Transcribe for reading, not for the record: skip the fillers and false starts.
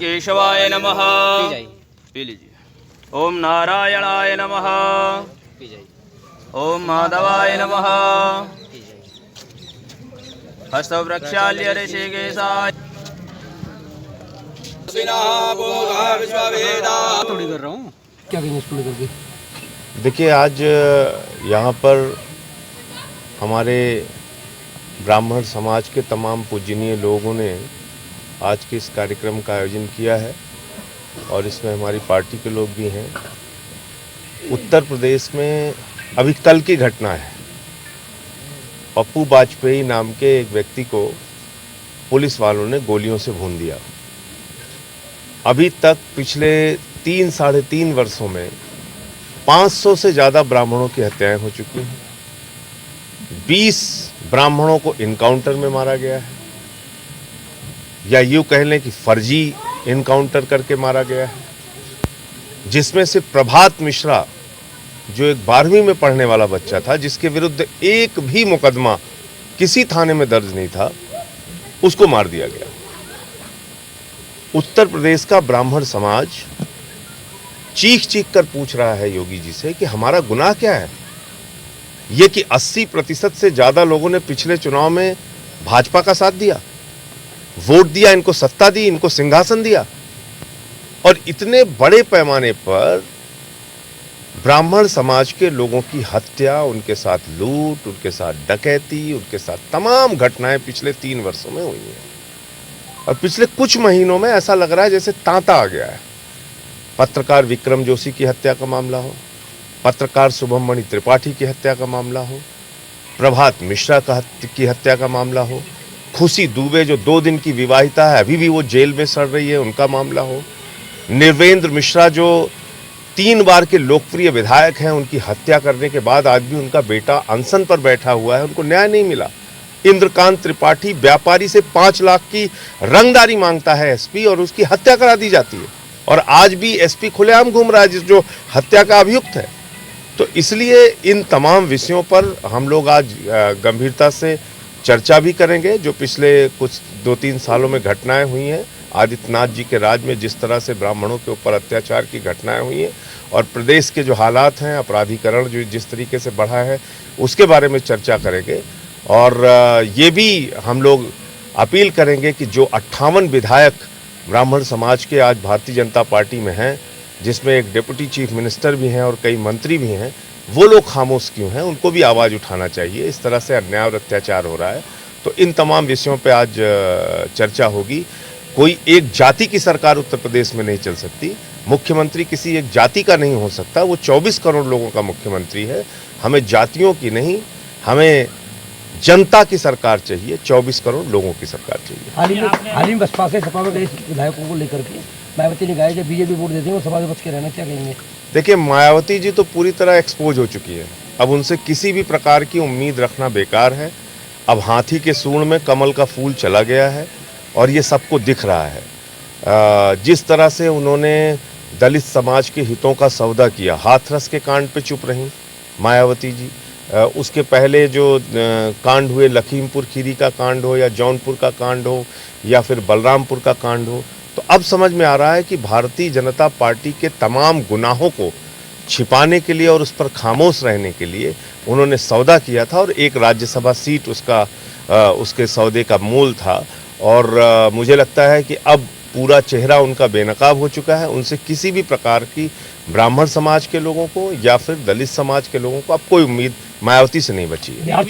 केशवाय नमः। पी लीजिए। ओम नारायणाय नमः। ओम माधवाय नमः। हस्तवृक्षाल्य ऋषिकेशाय। थोड़ी कर रहा हूँ, क्या कहेंगे स्कूल करके। देखिए, आज यहाँ पर हमारे ब्राह्मण समाज के तमाम पूजनीय लोगों ने आज के इस कार्यक्रम का आयोजन किया है और इसमें हमारी पार्टी के लोग भी हैं। उत्तर प्रदेश में अभी कल की घटना है, पप्पू वाजपेयी नाम के एक व्यक्ति को पुलिस वालों ने गोलियों से भून दिया। अभी तक पिछले 3-3.5 वर्षों में 500 से ज़्यादा ब्राह्मणों की हत्याएं हो चुकी हैं। 20 ब्राह्मणों को इनकाउंटर में मारा गया है, या यूँ कह लें कि फर्जी इनकाउंटर करके मारा गया है, जिसमें से प्रभात मिश्रा जो एक 12वीं में पढ़ने वाला बच्चा था, जिसके विरुद्ध एक भी मुकदमा किसी थाने में दर्ज नहीं था, उसको मार दिया गया। उत्तर प्रदेश का ब्राह्मण समाज चीख चीख कर पूछ रहा है योगी जी से कि हमारा गुनाह क्या है। ये कि 80% से ज्यादा लोगों ने पिछले चुनाव में भाजपा का साथ दिया, वोट दिया, इनको सत्ता दी, इनको सिंहासन दिया, और इतने बड़े पैमाने पर ब्राह्मण समाज के लोगों की हत्या, उनके साथ लूट, उनके साथ डकैती, उनके साथ तमाम घटनाएं पिछले 3 वर्षों में हुई हैं। और पिछले कुछ महीनों में ऐसा लग रहा है जैसे तांता आ गया है। पत्रकार विक्रम जोशी की हत्या का मामला हो, पत्रकार शुभमणि त्रिपाठी की हत्या का मामला हो, प्रभात मिश्रा की हत्या का मामला हो, खुशी दुबे जो 2 दिन की विवाहिता है, अभी भी वो जेल में सड़ रही है, उनका मामला हो, निर्वेंद्र मिश्रा जो 3 बार के लोकप्रिय विधायक हैं, उनकी हत्या करने के बाद आज भी उनका बेटा अनशन पर बैठा हुआ है, उनको न्याय नहीं मिला। इंद्रकांत त्रिपाठी व्यापारी से 5 लाख की रंगदारी मांगता है एसपी, और उसकी हत्या करा दी जाती है, और आज भी एसपी खुलेआम घूम रहा है जो हत्या का अभियुक्त है। तो इसलिए इन तमाम विषयों पर हम लोग आज गंभीरता से चर्चा भी करेंगे। जो पिछले कुछ 2-3 सालों में घटनाएं हुई हैं, आदित्यनाथ जी के राज में जिस तरह से ब्राह्मणों के ऊपर अत्याचार की घटनाएं हुई हैं, और प्रदेश के जो हालात हैं, अपराधीकरण जो जिस तरीके से बढ़ा है, उसके बारे में चर्चा करेंगे। और ये भी हम लोग अपील करेंगे कि जो 58 विधायक ब्राह्मण समाज के आज भारतीय जनता पार्टी में हैं, जिसमें एक डिप्टी चीफ मिनिस्टर भी हैं और कई मंत्री भी हैं, वो लोग खामोश क्यों हैं, उनको भी आवाज़ उठाना चाहिए। इस तरह से अन्याय और अत्याचार हो रहा है। तो इन तमाम विषयों पे आज चर्चा होगी। कोई एक जाति की सरकार उत्तर प्रदेश में नहीं चल सकती, मुख्यमंत्री किसी एक जाति का नहीं हो सकता, वो 24 करोड़ लोगों का मुख्यमंत्री है। हमें जातियों की नहीं, हमें जनता की सरकार चाहिए, 24 करोड़ लोगों की सरकार चाहिए। हाल ही में बसपा से सपा में गए विधायकों को लेकर के मायावती ने कहा है कि बीजेपी वोट देते हैं वो सपा से बच के रहना, क्या कहेंगे। देखिए, मायावती जी तो पूरी तरह एक्सपोज हो चुकी है, अब उनसे किसी भी प्रकार की उम्मीद रखना बेकार है। अब हाथी के सूंड में कमल का फूल चला गया है, और ये सबको दिख रहा है। जिस तरह से उन्होंने दलित समाज के हितों का सौदा किया, हाथरस के कांड पे चुप रहीं मायावती जी, उसके पहले जो कांड हुए, लखीमपुर खीरी का कांड हो, या जौनपुर का कांड हो, या फिर बलरामपुर का कांड हो, तो अब समझ में आ रहा है कि भारतीय जनता पार्टी के तमाम गुनाहों को छिपाने के लिए और उस पर खामोश रहने के लिए उन्होंने सौदा किया था, और एक राज्यसभा सीट उसके सौदे का मूल था। और मुझे लगता है कि अब पूरा चेहरा उनका बेनकाब हो चुका है। उनसे किसी भी प्रकार की ब्राह्मण समाज के लोगों को या फिर दलित समाज के लोगों को अब कोई उम्मीद मायावती से नहीं बची है।